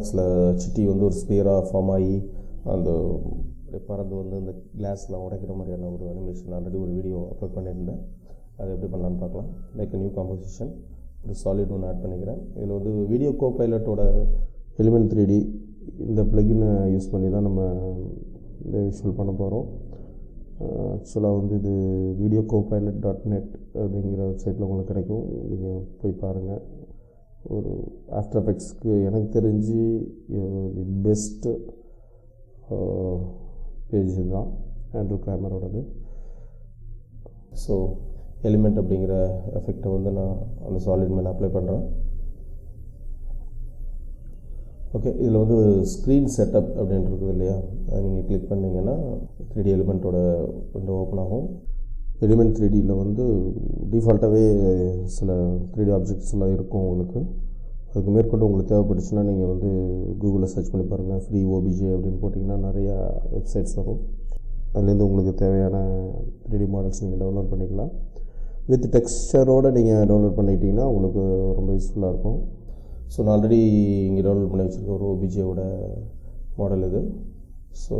ஐமேக்ஸில் city வந்து ஒரு ஸ்பியராக form ஆகி அந்த பறந்து வந்து இந்த கிளாஸில் உடைக்கிற மாதிரியான ஒரு அனிமேஷன் ஆல்ரெடி ஒரு வீடியோ அப்லோட் பண்ணியிருந்தேன். அதை எப்படி பண்ணலான்னு பார்க்கலாம். லைக் நியூ காம்போசிஷன் ஒரு சாலிட் ஒன்று ஆட் பண்ணிக்கிறேன். இதில் வந்து வீடியோ கோபைலட்டோட எலிமெண்ட் 3D இந்த ப்ளகினை யூஸ் பண்ணி தான் நம்ம இந்த விஷுவல் பண்ண போகிறோம். ஆக்சுவலாக வந்து இது வீடியோ copilot.net அப்படிங்கிற வெப்சைட்டில் உங்களுக்கு கிடைக்கும். நீங்கள் போய் பாருங்கள். ஒரு ஆஃப்டர் எஃபெக்ட்ஸ்க்கு எனக்கு தெரிஞ்சு தி பெஸ்ட்டு பேஜ் தான் ஆண்ட்ரூ கிராமரோடது. ஸோ எலிமெண்ட் அப்படிங்கிற எஃபெக்டை வந்து நான் அந்த சாலிட் மேலே அப்ளை பண்ணுறேன். ஓகே, இதில் வந்து ஸ்க்ரீன் செட்டப் அப்படின்னு இருக்குது இல்லையா, அதை நீங்கள் கிளிக் பண்ணிங்கன்னா 3D எலிமெண்ட்டோட விண்டோ ஓப்பன் ஆகும். எலிமெண்ட் 3Dயில் வந்து டிஃபால்ட்டாகவே சில 3D ஆப்ஜெக்ட்ஸ்லாம் இருக்கும் உங்களுக்கு. அதுக்கு மேற்கொண்டு உங்களுக்கு தேவைப்பட்டுச்சுன்னா நீங்கள் வந்து கூகுளில் சர்ச் பண்ணி பாருங்கள். ஃப்ரீ OBJ அப்படின்னு போட்டிங்கன்னா நிறையா வெப்சைட்ஸ் வரும். அதுலேருந்து உங்களுக்கு தேவையான 3D மாடல்ஸ் நீங்கள் டவுன்லோட் பண்ணிக்கலாம். வித் டெக்ஸ்சரோடு நீங்கள் டவுன்லோட் பண்ணிக்கிட்டிங்கன்னா உங்களுக்கு ரொம்ப யூஸ்ஃபுல்லாக இருக்கும். ஸோ நான் ஆல்ரெடி இங்கே டவுன்லோட் பண்ணி வச்சுருக்க ஒரு OBJோட மாடல் இது. So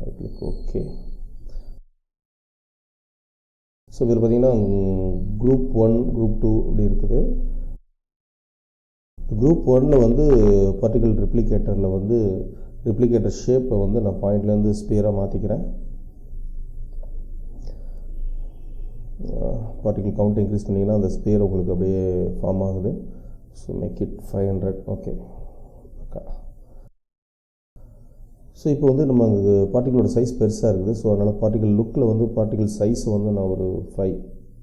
I click okay. So இதில் பார்த்திங்கன்னா குரூப் 1 குரூப் 2 அப்படி இருக்குது. குரூப் 1ல் வந்து பார்ட்டிகல் ரெப்ளிகேட்டரில் வந்து ரெப்ளிகேட்டர் ஷேப்பை வந்து நான் பாயிண்ட்லேருந்து ஸ்பியராக மாற்றிக்கிறேன். பார்ட்டிகல் கவுண்ட் இன்க்ரீஸ் பண்ணிங்கன்னா அந்த ஸ்பியர் உங்களுக்கு அப்படியே ஃபார்ம் ஆகுது. So make it 500. Okay. So இப்போ வந்து நம்ம அங்கே பார்ட்டிகளோட சைஸ் பெருசாக இருக்குது. ஸோ அதனால் பார்ட்டிகல் லுக்கில் வந்து பார்ட்டிகல் சைஸை வந்து நான் ஒரு 5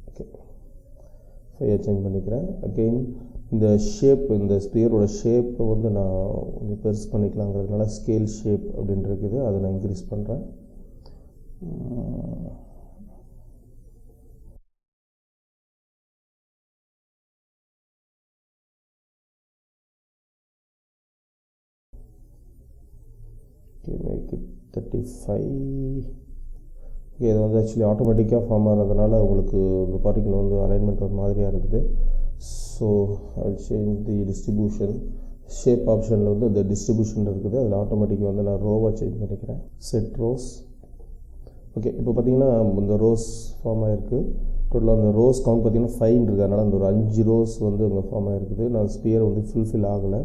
ஓகே 5 சேஞ்ச் பண்ணிக்கிறேன். அகெயின் இந்த ஷேப், இந்த ஸ்பியரோட ஷேப்பை வந்து நான் கொஞ்சம் பெருசு பண்ணிக்கலாங்கிறதுனால ஸ்கேல் ஷேப் அப்படின்னு இருக்குது, அதை நான் இன்க்ரீஸ் பண்ணுறேன். Make it 35. ஓகே, இது வந்து ஆக்சுவலி ஆட்டோமேட்டிக்காக ஃபார்ம் ஆகிறதுனால உங்களுக்கு இந்த பார்ட்டிகல் வந்து அலைன்மெண்ட் ஒரு மாதிரியாக இருக்குது. So I will change the distribution. Shape ஆப்ஷனில் வந்து இந்த டிஸ்ட்ரிபியூஷன் இருக்குது, அதில் ஆட்டோமேட்டிக்காக வந்து நான் ரோவாக சேஞ்ச் பண்ணிக்கிறேன். Set rose. ஓகே, இப்போ பார்த்தீங்கன்னா இந்த ரோஸ் ஃபார்ம் ஆகிருக்கு. டோட்டலாக அந்த ரோஸ் கவுண்ட் பார்த்திங்கன்னா 5 இருக்குது. அதனால் அந்த ஒரு 5 ரோஸ் வந்து அங்கே ஃபார்ம் ஆகிருக்குது. நான் ஸ்பியர் வந்து ஃபுல்ஃபில் ஆகலை.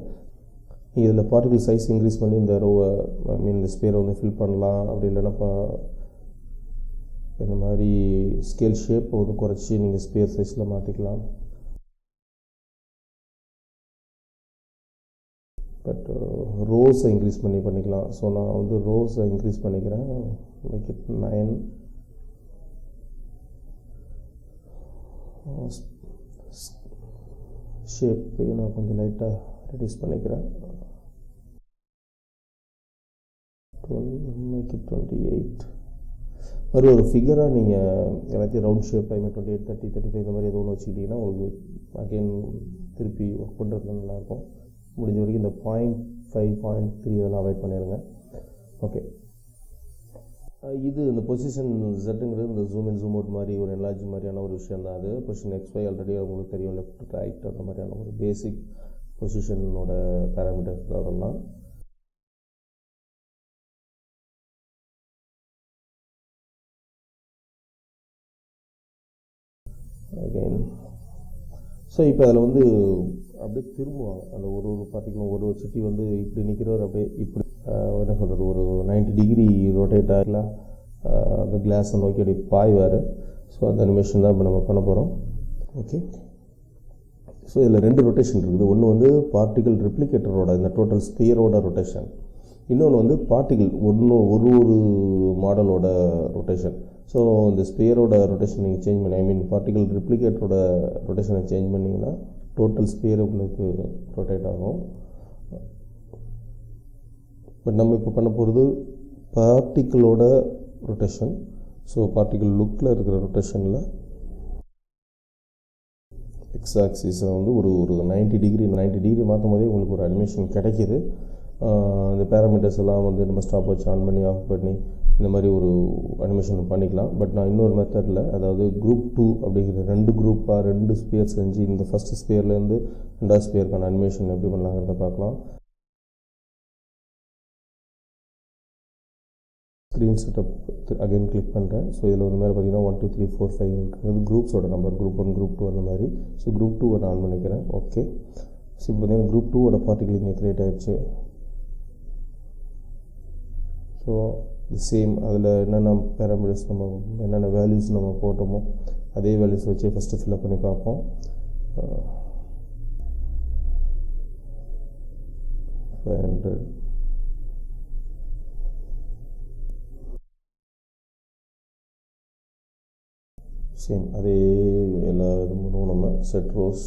இதில் பார்ட்டிகல் சைஸ் இன்க்ரீஸ் பண்ணி இந்த ரோவை இந்த ஸ்பியரை வந்து ஃபில் பண்ணலாம். அப்படி இல்லைன்னா இந்த மாதிரி ஸ்கேல் ஷேப்பை வந்து குறைச்சி நீங்கள் ஸ்பியர் சைஸில் மாற்றிக்கலாம். பட் ரோஸை இன்க்ரீஸ் பண்ணிக்கலாம். ஸோ நான் வந்து ரோஸை இன்க்ரீஸ் பண்ணிக்கிறேன். Make it 9. ஷேப்பையும் நான் கொஞ்சம் லைட்டாக ரெடியூஸ் பண்ணிக்கிறேன். Make it 28. மாதிரி ஒரு ஃபிகராக நீங்கள் எல்லாத்தையும் ரவுண்ட் ஷேப் 28, 30, 35 இந்த மாதிரி எது ஒன்று வச்சுக்கிட்டிங்கன்னா உங்களுக்கு அகெயின் திருப்பி ஒர்க் பண்ணுறது நல்லாயிருக்கும். முடிஞ்ச வரைக்கும் இந்த 0.5, 0.3 இதெல்லாம் அவாய்ட் பண்ணிடுங்க. ஓகே, இது இந்த பொசிஷன் ஜெட்டுங்கிறது இந்த ஜூம் இன் ஜூம் அவுட் மாதிரி ஒரு என்லார்ஜ் மாதிரியான ஒரு விஷயம் தான். அது பொசிஷன் XY ஆல்ரெடி உங்களுக்கு தெரியும், லெஃப்ட் ரைட் அந்த மாதிரியான ஒரு பேசிக் பொசிஷனோட பேராமீட்டர்ஸ் தான் அதெல்லாம். அகெயின் ஸோ இப்போ அதில் வந்து அப்படியே திரும்புவாங்க. அந்த ஒரு பார்த்திங்கன்னா ஒரு சிட்டி வந்து இப்படி நிற்கிறவர் அப்படியே இப்படி என்ன சொல்கிறது ஒரு 90 டிகிரி ரொட்டேட் ஆகலாம். அந்த கிளாஸை நோக்கி அப்படி பாய்வார். ஸோ அந்த அனிமேஷன் தான் இப்போ நம்ம பண்ண போகிறோம். ஓகே, ஸோ இதில் 2 ரொட்டேஷன் இருக்குது. ஒன்று வந்து பார்ட்டிகல் ரெப்ளிகேட்டரோட இந்த டோட்டல் ஸ்பியரோட ரொட்டேஷன், இன்னொன்று வந்து பார்ட்டிகல் ஒரு மாடலோட ரொட்டேஷன். ஸோ இந்த ஸ்பியரோட ரொட்டேஷன் நீங்கள் சேஞ்ச் பண்ணி பார்ட்டிகல் ரெப்ளிகேட்டரோட ரொட்டேஷனை சேஞ்ச் பண்ணிங்கன்னா டோட்டல் ஸ்பியர் உங்களுக்கு ரொட்டேட் ஆகும். பட் நம்ம இப்போ பண்ண போகிறது பார்ட்டிகளோட ரொட்டேஷன். ஸோ பார்ட்டிகல் லுக்கில் இருக்கிற ரொட்டேஷனில் எக்ஸ் ஆக்சிஸை வந்து ஒரு 90 டிகிரி மாற்றும் போதே உங்களுக்கு ஒரு அனிமேஷன் கிடைக்கிது. இந்த பேராமீட்டர்ஸ் எல்லாம் வந்து நம்ம ஸ்டாப் வச்சு ஆன் பண்ணி ஆஃப் பண்ணி இந்த மாதிரி ஒரு அனிமேஷன் பண்ணிக்கலாம். பட் நான் இன்னொரு மெத்தடில், அதாவது குரூப் 2 அப்படிங்கிற 2 குரூப்பாக 2 ஸ்பியர் செஞ்சு இந்த ஃபஸ்ட்டு ஸ்பியர்லேருந்து 2வது ஸ்பியருக்கான அனிமேஷன் எப்படி பண்ணலாங்கிறத பார்க்கலாம். ஸ்க்ரீன் செட்டப் அகைன் கிளிக் பண்ணுறேன். ஸோ இதில் வந்து மேலே பார்த்தீங்கன்னா 1 2 3 4 5 இருக்குது. குரூப்ஸோட நம்பர் குரூப் 1 குரூப் 2 அந்த மாதிரி. ஸோ குரூப் 2 நான் ஆன் பண்ணிக்கிறேன். ஓகே. ஸோ இப்போ பார்த்தீங்கன்னா குரூப் 2 பார்ட்டிகிள் இங்கே க்ரியேட் ஆகிடுச்சு. ஸோ சேம் அதில் என்னென்ன பேராமீட்டர்ஸ் நம்ம என்னென்ன வேல்யூஸ் நம்ம போட்டோமோ அதே வேல்யூஸ் வச்சு ஃபஸ்ட்டு ஃபில்அப் பண்ணி பார்ப்போம். 500 சேம் அதே எல்லா இதுவும் நம்ம set rose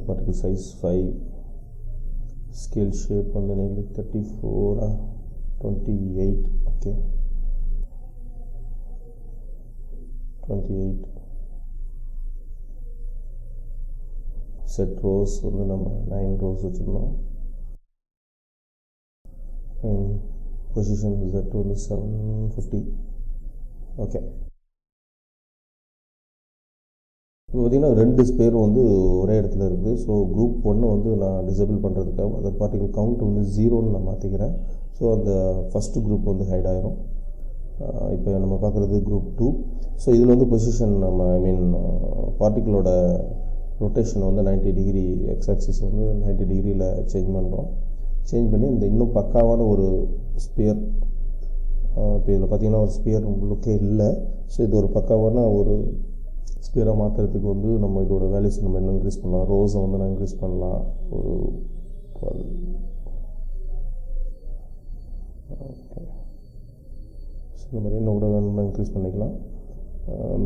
particle size 5 scale shape வந்து nearly 34 28 ஓகே 28 செட் ரோஸ் வந்து நம்ம 9 ரோஸ் வச்சுருந்தோம். பொசிஷன் Z வந்து 750 ஓகே. இப்போ பார்த்திங்கன்னா 2 ஸ்பேர் வந்து ஒரே இடத்துல இருக்குது. ஸோ குரூப் 1 வந்து நான் டிசேபிள் பண்ணுறதுக்காக அந்த பார்ட்டிகல் கவுண்ட் வந்து 0ன்னு நான் மாற்றிக்கிறேன். ஸோ அந்த ஃபஸ்ட்டு குரூப் வந்து ஹைட் ஆயிரும். இப்போ நம்ம பார்க்குறது குரூப் 2. ஸோ இதில் வந்து பொசிஷன் நம்ம பார்ட்டிகளோட ரொட்டேஷன் வந்து 90 டிகிரி எக்ஸ் ஆக்சிஸ் வந்து 90 டிகிரியில் சேஞ்ச் பண்ணுறோம். சேஞ்ச் பண்ணி இந்த இன்னும் பக்காவான ஒரு ஸ்பியர், இப்போ இதில் பார்த்திங்கன்னா ஒரு ஸ்பியர் லுக்கே இல்லை. ஸோ இது ஒரு பக்காவான ஒரு ஸ்பியராக மாற்றுறதுக்கு வந்து நம்ம இதோட வேல்யூஸ் நம்ம இன்னும் இன்க்ரீஸ் பண்ணலாம். ரோஸை வந்து நான் இன்க்ரீஸ் பண்ணலாம் ஒரு 12 ஓகே. ஸோ இந்த மாதிரி இன்னும் கூட வேணும்னா இன்க்ரீஸ் பண்ணிக்கலாம்.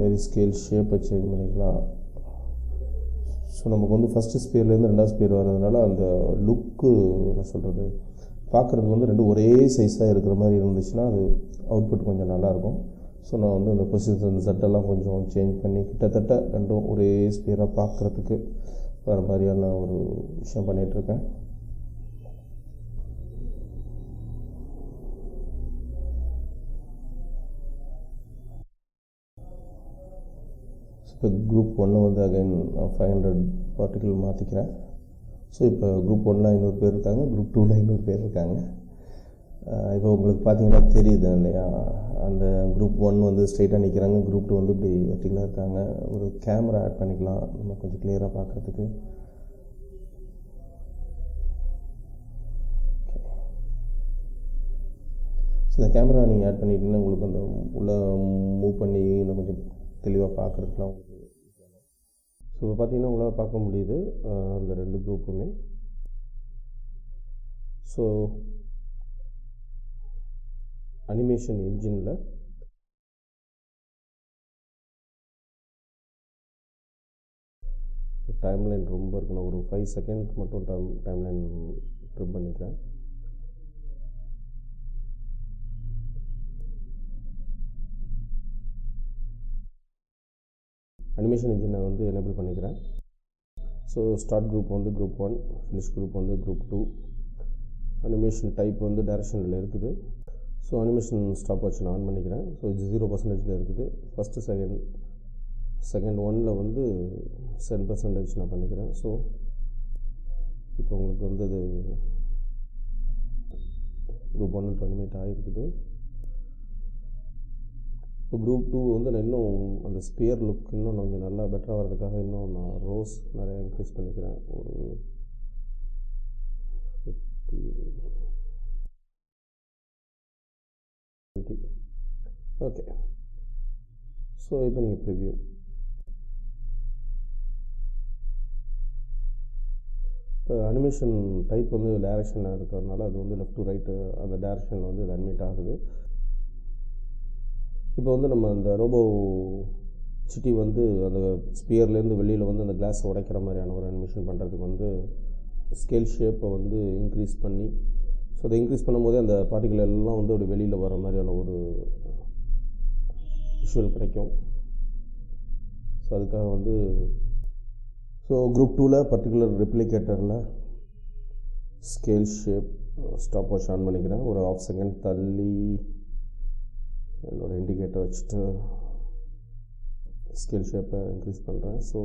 மாரி ஸ்கேல் ஷேப்பை சேஞ்ச் பண்ணிக்கலாம். ஸோ நமக்கு வந்து ஃபஸ்ட்டு ஸ்பியர்லேருந்து 2வது ஸ்பியர் வர்றதுனால அந்த லுக்கு என்ன சொல்கிறது பார்க்குறதுக்கு வந்து 2 ஒரே சைஸாக இருக்கிற மாதிரி இருந்துச்சுன்னா அது அவுட்புட் கொஞ்சம் நல்லாயிருக்கும். ஸோ நான் வந்து அந்த பொசிஷன் செட்டெல்லாம் கொஞ்சம் சேஞ்ச் பண்ணி கிட்டத்தட்ட 2ம் ஒரே ஸ்பியராக பார்க்குறதுக்கு வேறு மாதிரியான ஒரு விஷயம் பண்ணிகிட்ருக்கேன். இப்போ குரூப் 1 வந்து அகைன் 500 பார்ட்டிகிள் மாற்றிக்கிறேன். ஸோ இப்போ குரூப் 1ல் 500 பேர் இருக்காங்க, குரூப் 2ல் 500 பேர் இருக்காங்க. இப்போ உங்களுக்கு பார்த்தீங்கன்னா தெரியுது இல்லையா, அந்த குரூப் 1 வந்து ஸ்ட்ரைட்டாக நிற்கிறாங்க, குரூப் 2 வந்து இப்படி வெர்டிகலாக இருக்காங்க. ஒரு கேமரா ஆட் பண்ணிக்கலாம் நம்ம கொஞ்சம் கிளியராக பார்க்குறதுக்கு. ஸோ இந்த கேமரா நீங்கள் ஆட் பண்ணிட்டீங்கன்னா உங்களுக்கு அந்த உள்ளே மூவ் பண்ணி இன்னும் கொஞ்சம் தெளிவாக பார்க்குறதுக்குலாம் உங்களுக்கு. ஸோ இப்போ பார்த்தீங்கன்னா உங்களால் பார்க்க முடியுது அந்த 2 குரூப்புமே. ஸோ அனிமேஷன் என்ஜினில் டைம்லைன் ரொம்ப இருக்கணும். ஒரு 5 செகண்ட் மட்டும் டைம்லைன் ட்ரிம் பண்ணிக்கிறேன். அனிமேஷன் என்ஜினை வந்து எனேபிள் பண்ணிக்கிறேன். ஸோ ஸ்டார்ட் குரூப் வந்து குரூப் 1, ஃபினிஷ் குரூப் வந்து குரூப் 2. அனிமேஷன் டைப் வந்து டைரக்ஷனில் இருக்குது. ஸோ அனிமேஷன் ஸ்டாப் வாட்ச் நான் ஆன் பண்ணிக்கிறேன். ஸோ இது 0% இருக்குது. ஃபஸ்ட்டு செகண்ட் 1ல் வந்து 10% நான் பண்ணிக்கிறேன். ஸோ இப்போ உங்களுக்கு வந்து இது குரூப் 1 28 ஆகிருக்குது. இப்போ குரூப் 2 வந்து நான் இன்னும் அந்த ஸ்பியர் லுக் இன்னும் கொஞ்சம் நல்லா பெட்டராக வர்றதுக்காக இன்னும் நான் ரோஸ் நிறையா இன்க்ரீஸ் பண்ணிக்கிறேன். ஒரு 50 ஓகே. ஸோ இப்போ நீங்கள் ப்ரிவ்யூ இப்போ அனிமேஷன் டைப் வந்து டைரக்ஷனில் இருக்கிறதுனால அது வந்து லெஃப்ட் டு ரைட்டு அந்த டைரக்ஷனில் வந்து இது அனிமேட் ஆகுது. இப்போ வந்து நம்ம அந்த ரோபோ சிட்டி வந்து அந்த ஸ்பியர்லேருந்து வெளியில் வந்து அந்த கிளாஸ் உடைக்கிற மாதிரியான ஒரு அனிமேஷன் பண்ணுறதுக்கு வந்து ஸ்கேல் ஷேப்பை வந்து இன்க்ரீஸ் பண்ணி, ஸோ அதை இன்க்ரீஸ் பண்ணும்போதே அந்த பார்ட்டிகள் எல்லாம் வந்து அப்படி வெளியில் வர மாதிரியான ஒரு விஷுவல் கிடைக்கும். ஸோ அதுக்காக வந்து ஸோ குரூப் 2ல் பர்டிகுலர் ரெப்ளிகேட்டரில் scale shape stop watch on பண்ணிக்கிறேன். ஒரு 1/2 செகண்ட் தள்ளி என்னோடய இண்டிகேட்டர் வச்சுட்டு ஸ்கேல் ஷேப்பை இன்க்ரீஸ் பண்ணுறேன். ஸோ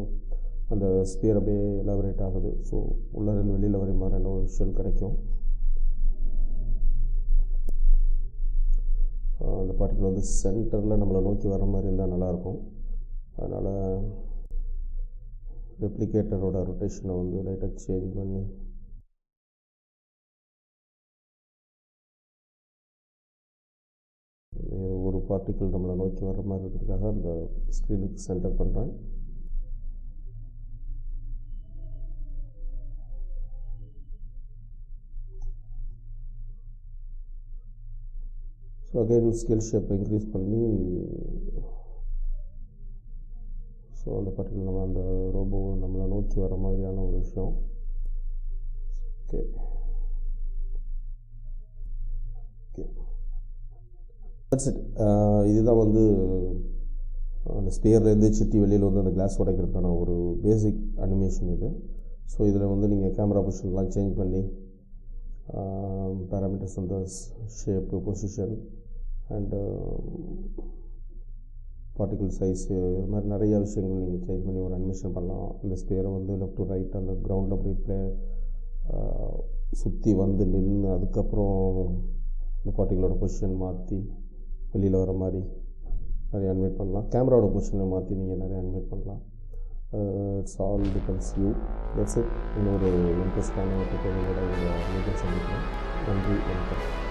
அந்த ஸ்பியர் அப்படியே எலாபரேட் ஆகுது. ஸோ உள்ளேருந்து வெளியில் வர மாதிரியான ஒரு விஷுவல் கிடைக்கும். அந்த பார்ட்டிகிள் வந்து சென்டரில் நம்மளை நோக்கி வர மாதிரி இருந்தால் நல்லாயிருக்கும். அதனால் ரெப்ளிகேட்டரோட ரொட்டேஷனை வந்து லைட்டாக சேஞ்ச் பண்ணி ஒரு பார்ட்டிகிள் நம்மளை நோக்கி வர மாதிரி இருக்கிறதுக்காக அந்த ஸ்க்ரீனுக்கு சென்டர் பண்ணுறேன். ஸோ அகைன் ஸ்கேல் ஷேப்பை இன்க்ரீஸ் பண்ணி ஸோ அந்த பார்ட்டிகிள் நம்ம அந்த ரோபோ நம்மளை நோக்கி வர மாதிரியான ஒரு விஷயம். Okay okay that's it. இதுதான் வந்து அந்த ஸ்பியர்லேருந்து சிட்டி வெளியில் வந்து அந்த கிளாஸ் உடைக்கிறதுக்கான ஒரு பேசிக் அனிமேஷன் இது. ஸோ இதில் வந்து நீங்கள் கேமரா பொசிஷன்லாம் சேஞ்ச் பண்ணி பேராமீட்டர்ஸ் அந்த shape, position and particle size, இது மாதிரி நிறையா விஷயங்கள் நீங்கள் சேஞ்ச் பண்ணி ஒரு அனிமேஷன் பண்ணலாம். இந்த ஸ்பியரை வந்து லெஃப்ட் டு ரைட் அந்த கிரவுண்டில் அப்படியே சுற்றி வந்து நின்று அதுக்கப்புறம் இந்த பார்ட்டிகளோட பொசிஷன் மாற்றி வெளியில் வர மாதிரி நிறைய அனிமேட் பண்ணலாம். கேமராவோட பொசிஷனை மாற்றி நீங்கள் நிறைய அனிமேட் பண்ணலாம். It's all depends you. That's it. இன்னொரு இன்ட்ரெஸ்டான டுட்டோரியலோட உங்களை மீண்டும் சந்திக்கிறேன். நன்றி, வணக்கம்.